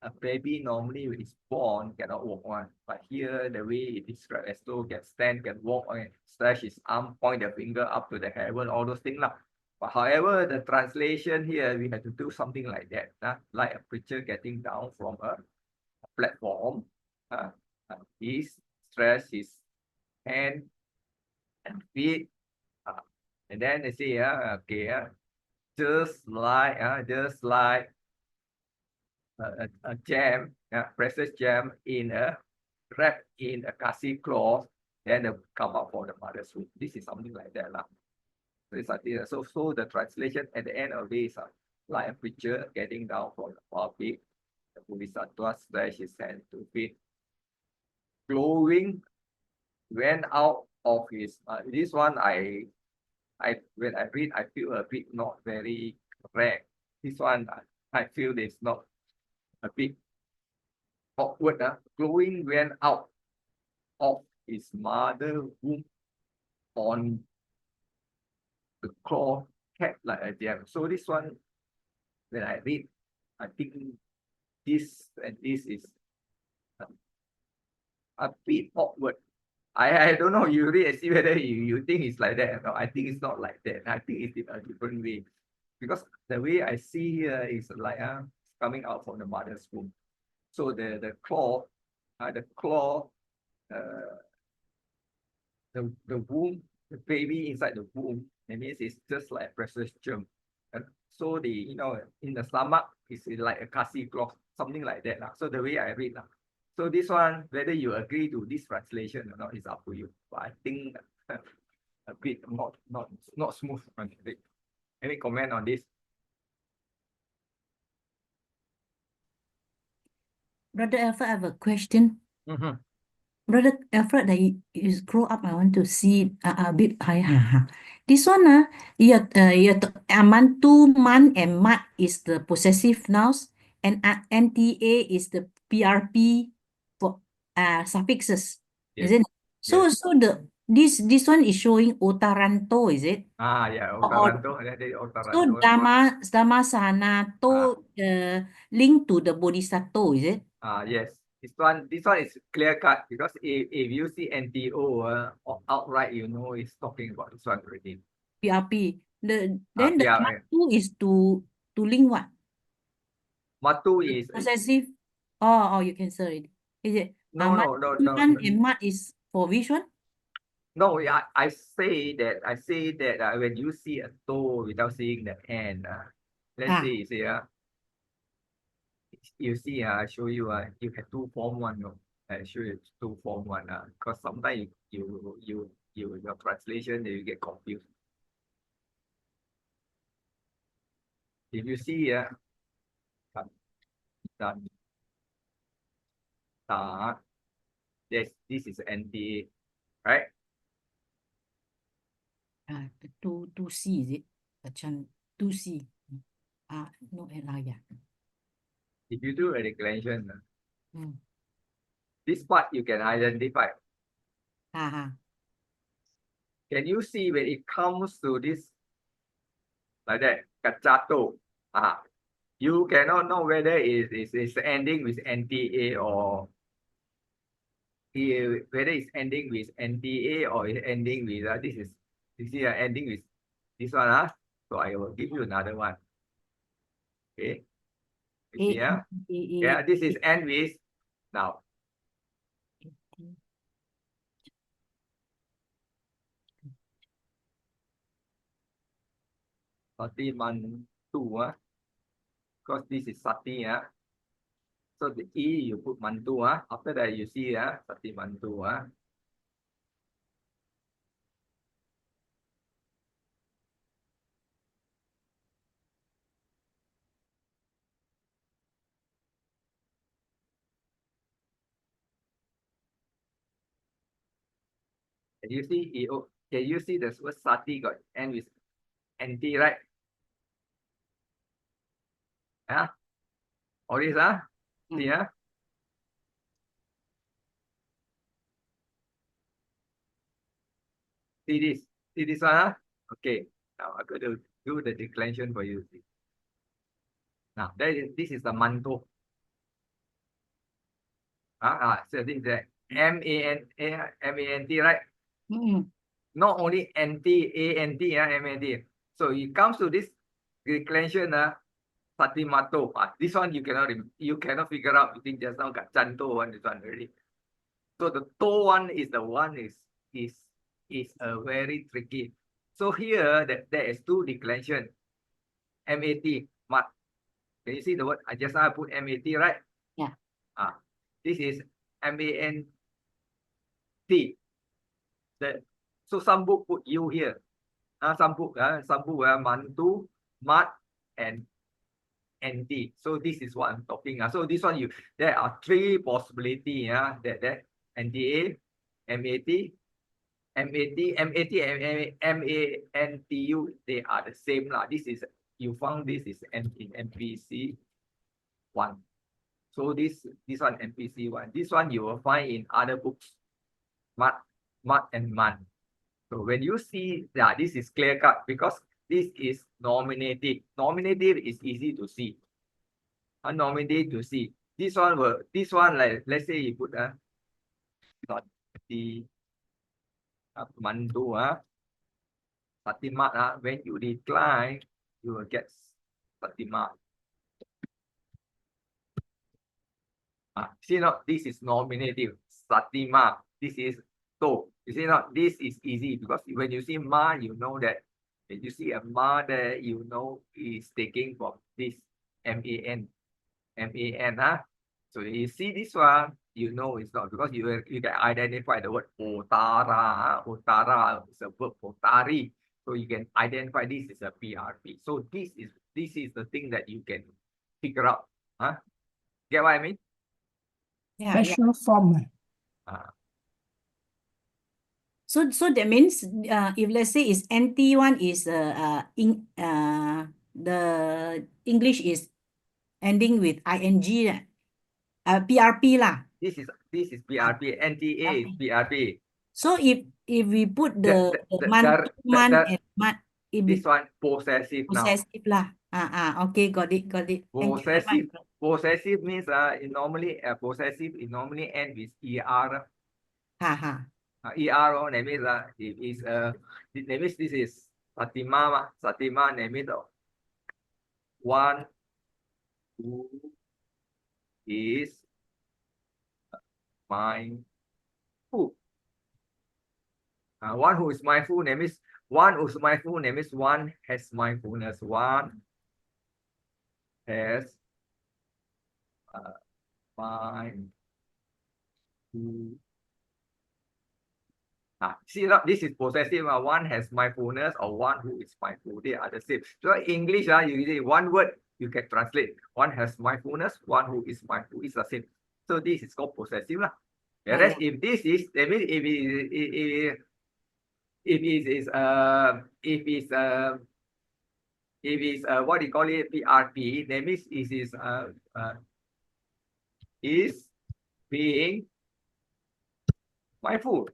a baby normally when it's born cannot walk one, but here the way it described as though can stand, can walk, and stretch his arm, point the finger up to the heaven, all those things. But however, the translation here, we have to do something like that, like a preacher getting down from a platform. He stretch his hand and feet, and then they say, okay, just like a jam, precious jam wrapped in a kasi cloth, then they come out for the mother's womb. This is something like that. So the translation at the end of this, like a preacher getting down from the pulpit, the Bodhisattva stretched his hand to feet, glowing went out of his. This one when I read, I feel a bit not very correct. This one I feel it's not a bit awkward. Glowing went out of his mother womb on the claw kept like a gem. So this one, when I read, I think this and this is a bit awkward. I don't know, you read and see whether you think it's like that. No, I think it's not like that. I think it's in a different way. Because the way I see here is like coming out from the mother's womb. So the claw, uh, the womb, the baby inside the womb, that means it's just like a precious germ. So in the stomach is like a kasi cloth, something like that. So the way I read. So this one, whether you agree to this translation or not, is up to you. But I think a bit not smooth. Any comment on this? Brother Alfred, I have a question. Brother Alfred, that you grow up, I want to see a bit higher. This one, mantu, man, and mat is the possessive nouns, and NTA is the PRP for suffixes, Yes. isn't it? So Yes. so this one is showing otaranto, is it? Yeah, Otaranto. So Dhamma Sanato linked to the Bodhisattva, is it? Yes. This one is clear cut because if you see NTO outright, it's talking about this one already. PRP. Then the Yeah, matu is to link what? Matu is Possessive. Oh, you can say it. Is it? no. Man and mat is for which one? No, I say that when you see a toe without seeing the end, let's say you say you see I show you you have two form one. No, I show you two form one because sometimes your translation you get confused. If you see this is NTA, right? To C, is it? Macam to C. No, yeah. If you do a declension, this part you can identify. Can you see when it comes to this like that, kacato? You cannot know whether it's ending with NTA or whether it's ending with NTA or it's ending with this is ending with this one. So I will give you another one. Okay. Yeah, this is end with now. Sati mantu, because this is sati. So the E you put mantu. After that you see sati mantu. Can you see? Can you see the word sati got end with NT, right? Yeah. All this, see, see this. See this one, Okay. Now I'm going to do the declension for you. Now, this is the manto. So this is the M-A-N-T, right? Not only N-T, A-N-T, M-A-N-T. So it comes to this declension, Satimato. This one you cannot figure out. You think just now got Chanto one, this one already. So the to one is the one is a very tricky. So here there is two declension. M-A-T, mat. Can you see the word? I just now put M-A-T, right? Yeah. This is M-A-N-T. So some book put U here. Some book mantu, mat, and NT. So this is what I'm talking. So this one there are three possibility. That NTA, MAT, MANTU, they are the same lah. This is you found this is in MPC 1. So this one MPC 1. This one you will find in other books. Mat and man. So when you see that, this is clear cut because this is nominative. Nominative is easy to see. Nominative to see. This one like let's say you put the mandu satimat when you decline you will get satimat. See not this is nominative satima. This is to. You see not this is easy because when you see ma you know that when you see a ma there you know is taking from this MAN. So you see this one, you know it's not because you can identify the word otara. Otara is a verb otari. So you can identify this is a PRP. So this is the thing that you can figure out. Get what I mean? Yeah. Special form. So that means if let's say is NT one is the English is ending with ing, PRP lah. This is PRP. NTA is PRP. So if we put the man and mat, this one possessive now. Possessive lah. Okay, got it. Possessive means normally possessive it normally end with ER. ER that means that means this is Satima. Satima that means one who is mindful. One who is mindful that means one has mindfulness. One has mindful. See, this is possessive. One has mindfulness or one who is mindful. They are the same. So English, usually one word you can translate. One has mindfulness, one who is mindful. It's the same. So this is called possessive. Whereas if this is, that means if it's what do you call it, PRP, that means it is being mindful.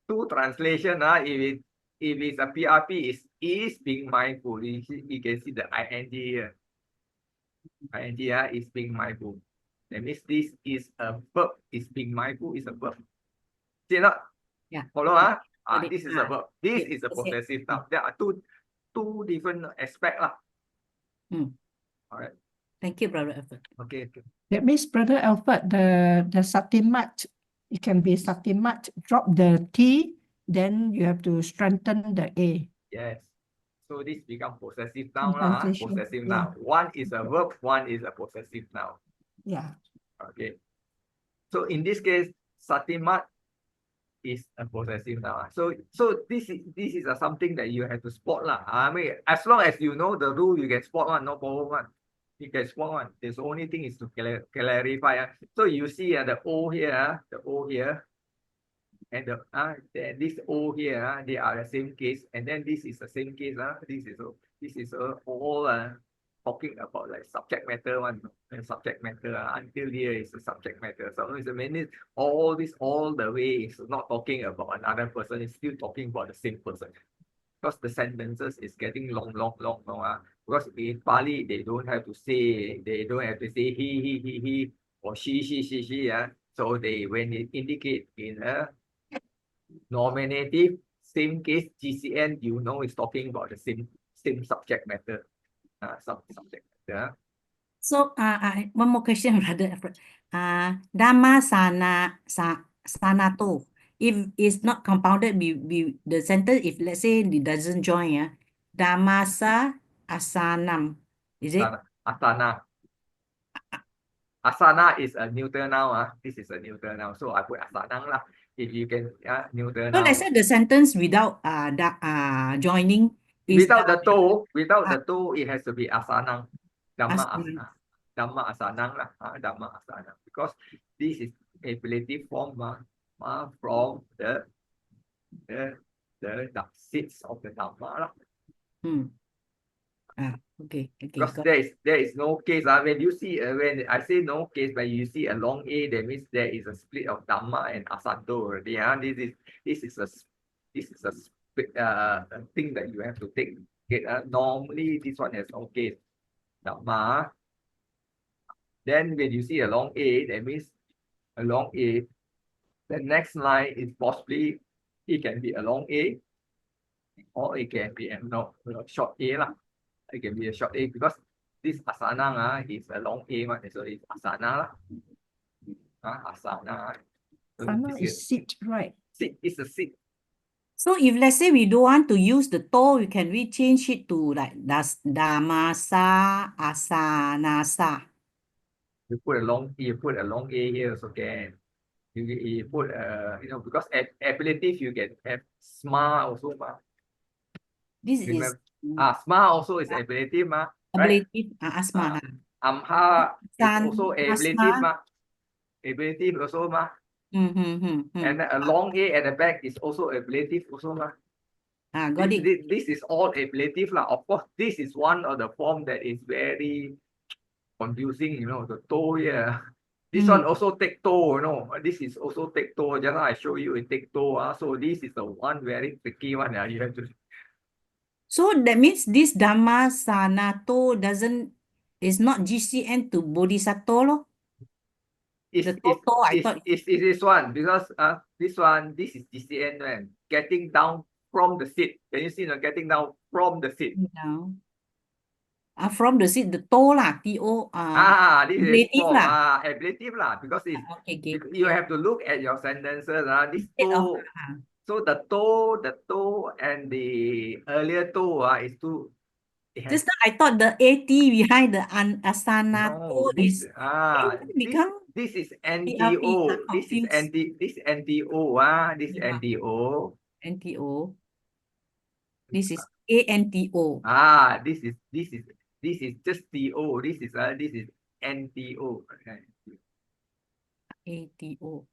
Two translation, if it's a PRP, is being mindful. You can see the ing here. Ing is being mindful. That means this is a verb. Is being mindful is a verb. See not? Yeah. Follow this is a verb. This is a possessive now. There are two different aspects All right. Thank you, Brother Alfred. Okay. That means, Brother Alfred, the satimat, it can be satimat, drop the T, then you have to strengthen the A. Yes. So this becomes possessive noun. Translation, Possessive yeah. noun. One is a verb, one is a possessive noun. Yeah. Okay. So in this case, satimat is a possessive noun. So this is something that you have to spot lah. I mean, as long as you know the rule, you can spot one, no problem one. You get small one. The only thing is to clarify. So you see the O here, the O here, and this O here, they are the same case, and then this is the same case. This is all talking about like subject matter one, and subject matter until here is the subject matter. So it's a minute, all this all the way is not talking about another person, it's still talking about the same person. Because the sentences is getting long. Because in Pali, they don't have to say he, or she. So when they indicate in a nominative, same case, GCN, it's talking about the same subject matter. Subject matter. So one more question, Brother Alfred. Dhamma sanato. If it's not compounded, the sentence, if let's say it doesn't join, Dhammasa asanam. Is it? Asana is a neuter noun. This is a neuter noun. So I put asanang lah. If you can, neuter So noun. let's say the sentence without joining is Without the to, it has to be asanang. Dhamma asanang. asanang. Dhamma asanang lah. Dhamma asanang. Because this is ablative form from the seeds of the Dhamma lah. Okay. Because there is no case. When you see when I say no case, when you see a long A, that means there is a split of Dhamma and Asanto already. This is a thing that you have to take. Normally this one has no case. Dhamma. Then when you see a long A, that means a long A. The next line is possibly it can be a long A, or it can be a short A lah. It can be a short A because this asana is a long A one, so it's asana lah. Asana. Asana is sit, right? Sit is a sit. So if let's say we don't want to use the to, can we change it to like Dhammasa asanasa? You put a long A here also can. You put because ablative you can have sma also ma. This is sma also is ablative ma. Right? ablative asma. Amha is also ablative asma. ma. Ablative also ma. And a Mm-hmm. long A at the back is also ablative also ma. Got it. This is all ablative lah. Of course, this is one of the form that is very confusing, the toe here. This one also take toe, This is also take toe. Just now I show you in take toe. So this is the one very tricky one. You have to. So that means this Dhamma sanato is not GCN to Bodhisattva lo? It's this one because this is GCN man. Getting down from the seat. Can you see getting down from the seat? Down. From the seat, the toe lah, T-O. This is ablative lah. Ablative lah, because Okay. you have to look at your sentences. This toe. So the toe and the earlier toe is two. Just now I thought the AT behind the asana No, is this is NTO. This is NTO. This NTO. NTO. This is ANTO. This is just TO. This is NTO. ATO.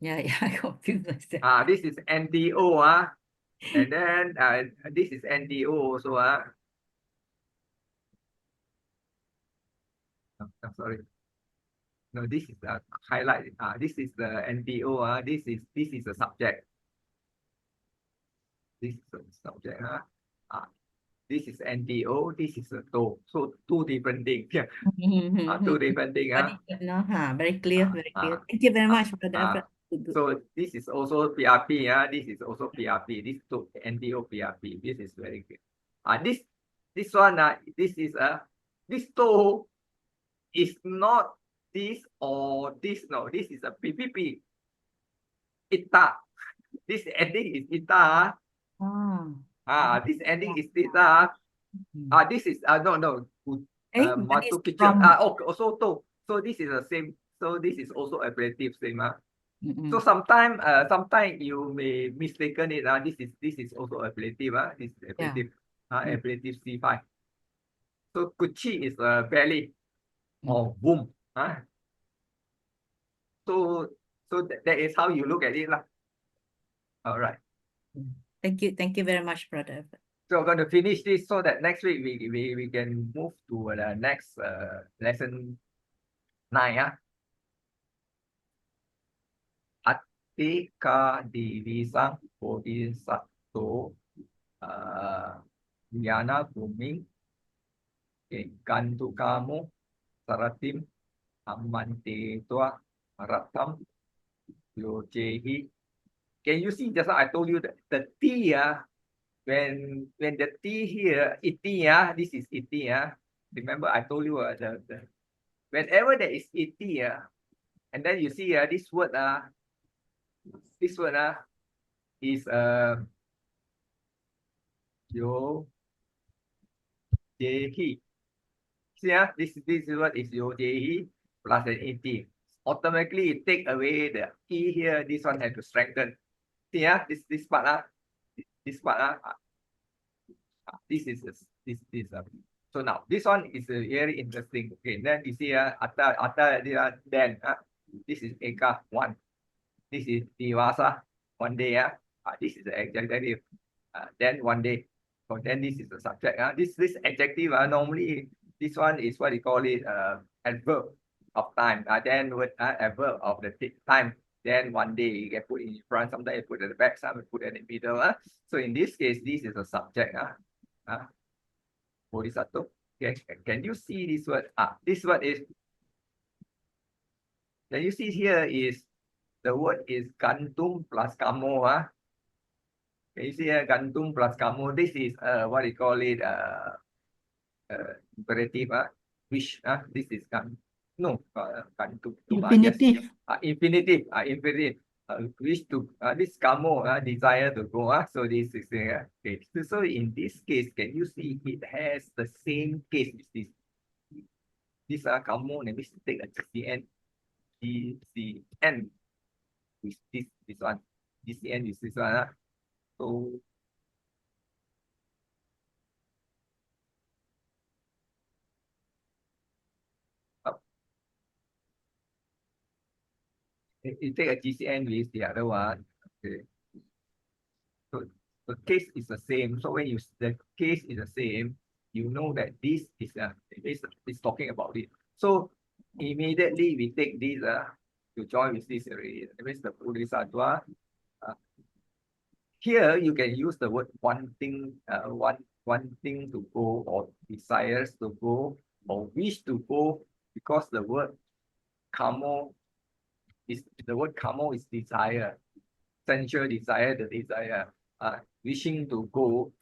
Yeah, I confused myself. This is NTO. And then this is NTO also. Sorry. No, this is the highlight. This is the NTO. This is the subject. This is the subject. This is NTO. This is the to. So two different things. Two different things. Very clear. Very clear. Thank you very much, Brother Alfred. So this is also PRP. This is also PRP. This to NTO PRP. This is very good. This one. This is this to is not this or this. No, this is a PPP. Ita. This ending is ita. This ending is ita. This is no. Matu kitchen. Also to. So this is the same. So this is also ablative same. So sometimes you may mistaken it. This is also ablative. This is ablative. Ablative C5. So kuchi is belly or womb. So that is how you look at it lah. All right. Thank you very much, Brother Alfred. So we're going to finish this so that next week we can move to the next lesson 9. Atika divisang bodhisattva Yana Bumi Gantu kamu Saratim Amante Tua Ratam Yojehi. Can you see just now I told you that the T when the T here iti this is iti remember I told you whenever there is iti and then you see this word is yo jehi. See this word is yo jehi plus an iti. Automatically it take away the e here. This one have to strengthen. See this part this part this is this so now this one is very interesting. Okay, then you see then this is eka 1. This is divasa 1 day. This is the adjective. Then 1 day. So then this is the subject. This adjective normally this one is what you call it adverb of time. Then with adverb of the time. Then 1 day you can put in front. Sometimes you put at the back. Sometimes you put in the middle. So in this case, this is a subject. Bodhisattva. Okay, can you see this word? This word is. Can you see here is the word is gantum plus kamo. Can you see here gantum plus kamo? This is what you call it imperative. Wish. This is gantum. No, gantum. Infinitive. Infinitive. Infinitive. Wish to this kamo desire to go. So this is okay. So in this case, can you see it has the same case with this? This kamo, let me take a GCN. GCN with this one. GCN is this one. So you take a GCN with the other one. Okay. So the case is the same. So when the case is the same, you know that this is talking about it. So immediately we take this to join with this already. That means the bodhisattva. Here you can use the word wanting to go or desires to go or wish to go because the word kamo is desire, sensual desire, the desire, wishing to go.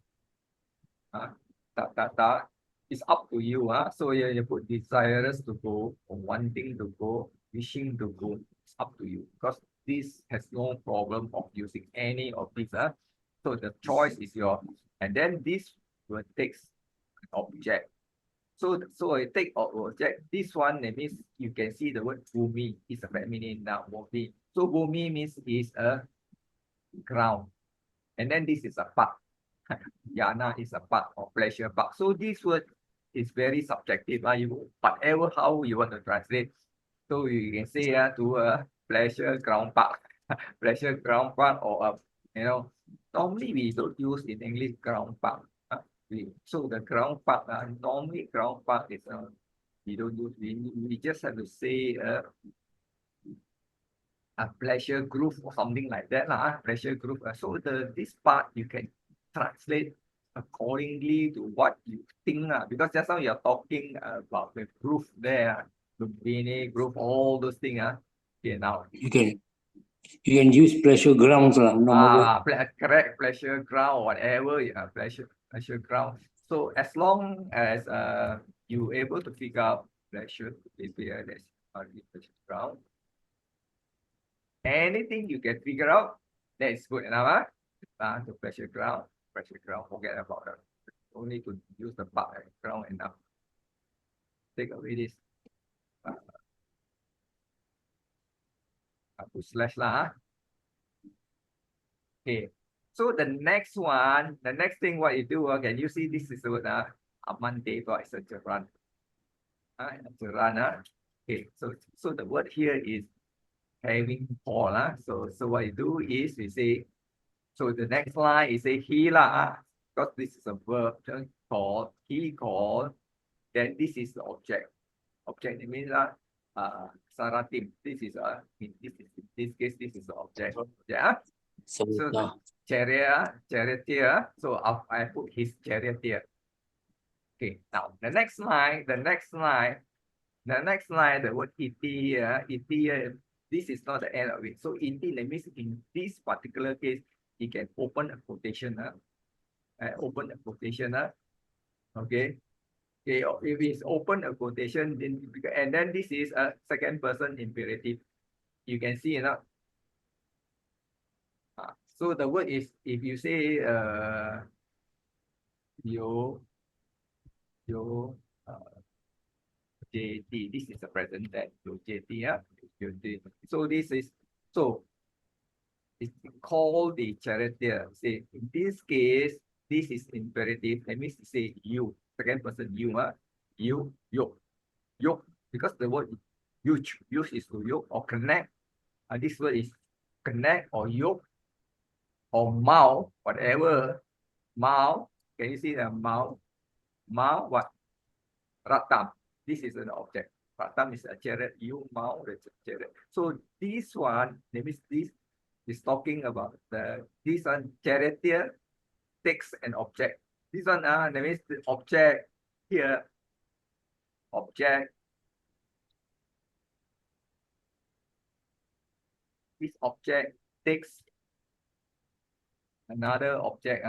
It's up to you. So you put desirous to go or wanting to go, wishing to go. It's up to you because this has no problem of using any of these. So the choice is yours. And then this will take an object. So I take object. This one, that means you can see the word bhumi is a feminine noun. Bhumi. So bhumi means is a ground. And then this is a park. Yana is a park or pleasure park. So this word is very subjective. Whatever how you want to translate. So you can say to a pleasure ground park, pleasure ground park, or normally we don't use in English ground park. So the ground park, normally ground park is we don't use. We just have to say a pleasure groove or something like that, pleasure groove. So this part you can translate accordingly to what you think, because just now you're talking about the groove there, the Lumbini groove, all those things. Okay, now You can use pleasure grounds, correct, pleasure ground, whatever, pleasure ground. So as long as you able to figure out pleasure, that's pleasure ground. Anything you can figure out, that is good enough. The pleasure ground, forget about it. Only to use the park ground enough. Take away this. Put slash lah. Okay. So the next one, the next thing what you do, can you see this is the word Amante is a Jaran. Jaran. Okay, so the word here is having Paul. So what you do is we say, so the next line is say he lah, because this is a verb called, he called, then this is the object. Object, it means Saratim. This is in this case, this is the object. Yeah. So the charioteer. So I put his charioteer. Okay. Now the next line, the word iti here. This is not the end of it. So iti, that means in this particular case, you can open a quotation. Open a quotation. Okay. Okay, if it's open a quotation, then and then this is a second person imperative. You can see it. So the word is, if you say JT, this is a present tense. JT, so this is, so it's called the charioteer. Say in this case, this is imperative. That means to say you, second person you, yoke, because the word use is to yoke or connect. This word is connect or yoke or mount, whatever. Mount, can you see the mount? Mount what? Ratam. This is an object. Ratam is a chariot. You mount the chariot. So this one, that means this is talking about this one, charioteer takes an object. This one, that means the object here. Object. This object takes another object.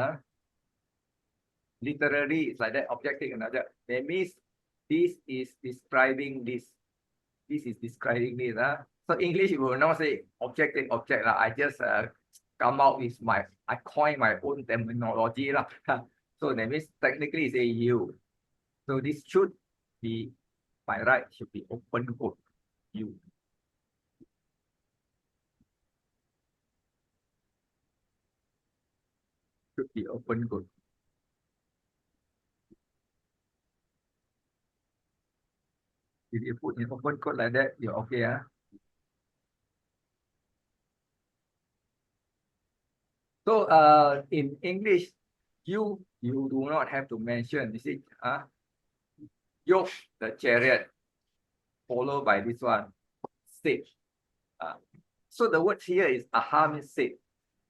Literally, it's like that. Object take another. That means this is describing this. This is describing this. So English will not say object take object. I just come out with I coin my own terminology. So that means technically say you. So this should be, by right, should be open quote. You. Should be open quote. If you put in open quote like that, you're okay. So in English, you do not have to mention. You see, yoke the chariot, followed by this one, sit. So the word here is aha means sit.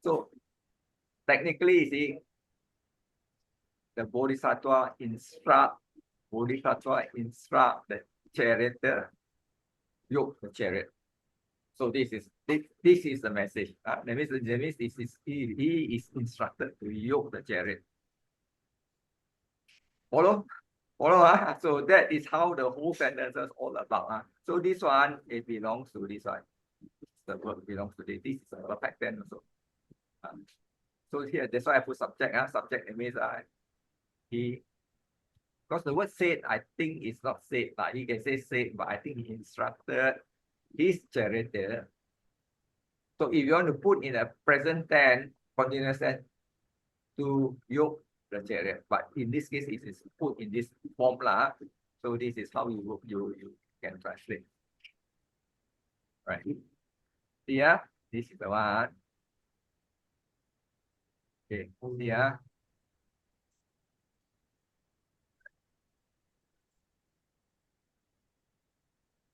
So technically, you see, the Bodhisattva instruct the charioteer, yoke the chariot. So this is the message. That means this is he is instructed to yoke the chariot. Follow? So that is how the whole sentence is all about. So this one, it belongs to this one. The verb belongs to this. This is a perfect tense also. So here, that's why I put subject. Subject, it means he, because the word said, I think it's not said. He can say said, but I think he instructed his charioteer. So if you want to put in a present tense, continuous tense, to yoke the chariot, but in this case, it is put in this form. So this is how you can translate. Right. Yeah, this is the one. Okay, yeah.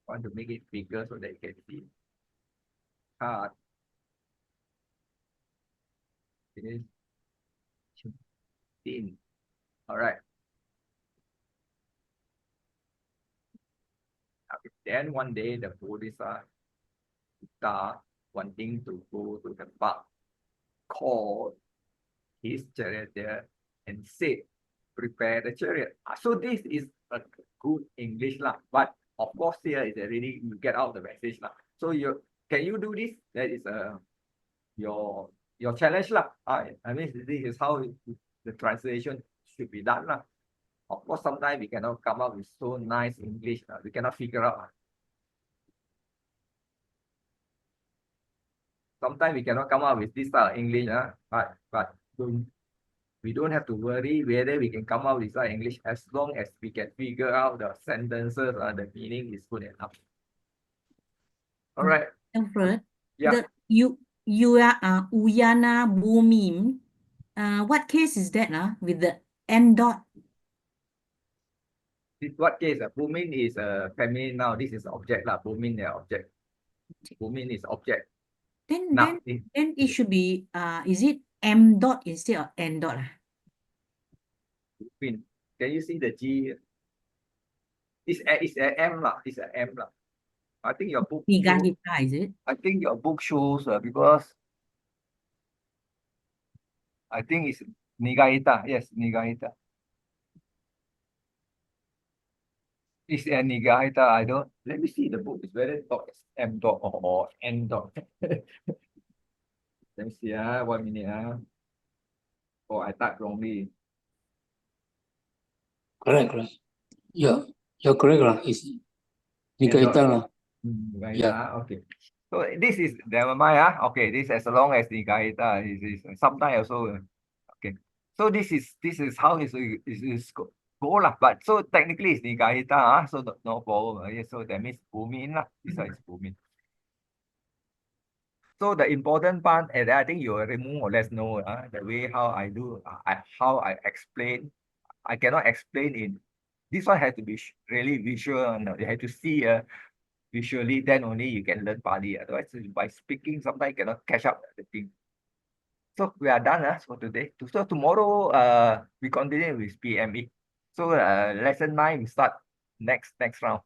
Want to make it bigger so that you can see. Card. Okay. All right. Okay. Then one day the Bodhisattva wanting to go to the park, called his charioteer and said, prepare the chariot. So this is a good English but of course here is already you get out the message So can you do this? That is your challenge I mean, this is how the translation should be done Of course, sometimes we cannot come up with so nice English. We cannot figure out. Sometimes we cannot come up with this style of English. But We don't have to worry whether we can come out with our English as long as we can figure out the sentences or the meaning is good enough. All right. Alfred, Yeah. Uyana Bumim, what case is that with the M dot? This what case? Bumin is a feminine noun. This is object lah. Bumin is object. Bumin is object. Then Now, then it should be is it M dot instead of N dot? Bumin. Can you see the G? It's a M lah. It's a M lah. I think your book. Nigahita, is it? I think your book shows because I think it's Nigahita. Yes, Nigahita. It's a Nigahita. I don't. Let me see the book. It's whether dot is M dot or N dot. Let me see. 1 minute. Oh, I typed wrongly. Correct, correct. Yeah, you're correct lah. It's Nikaita lah. Nigahita, Yeah. okay. So this is never mind. Okay, this as long as Nigahita is sometimes also. Okay. So this is how it is go lah. But so technically it's Nigahita. So no problem. Yes, so that means Bumin lah. This one is Bumin. So the important part, and I think you already more or less know the way how I do, how I explain. I cannot explain in. This one has to be really visual. You have to see visually, then only you can learn Pali. Otherwise, by speaking, sometimes you cannot catch up the thing. So we are done for today. So tomorrow, we continue with PME. So lesson 9 we start next round.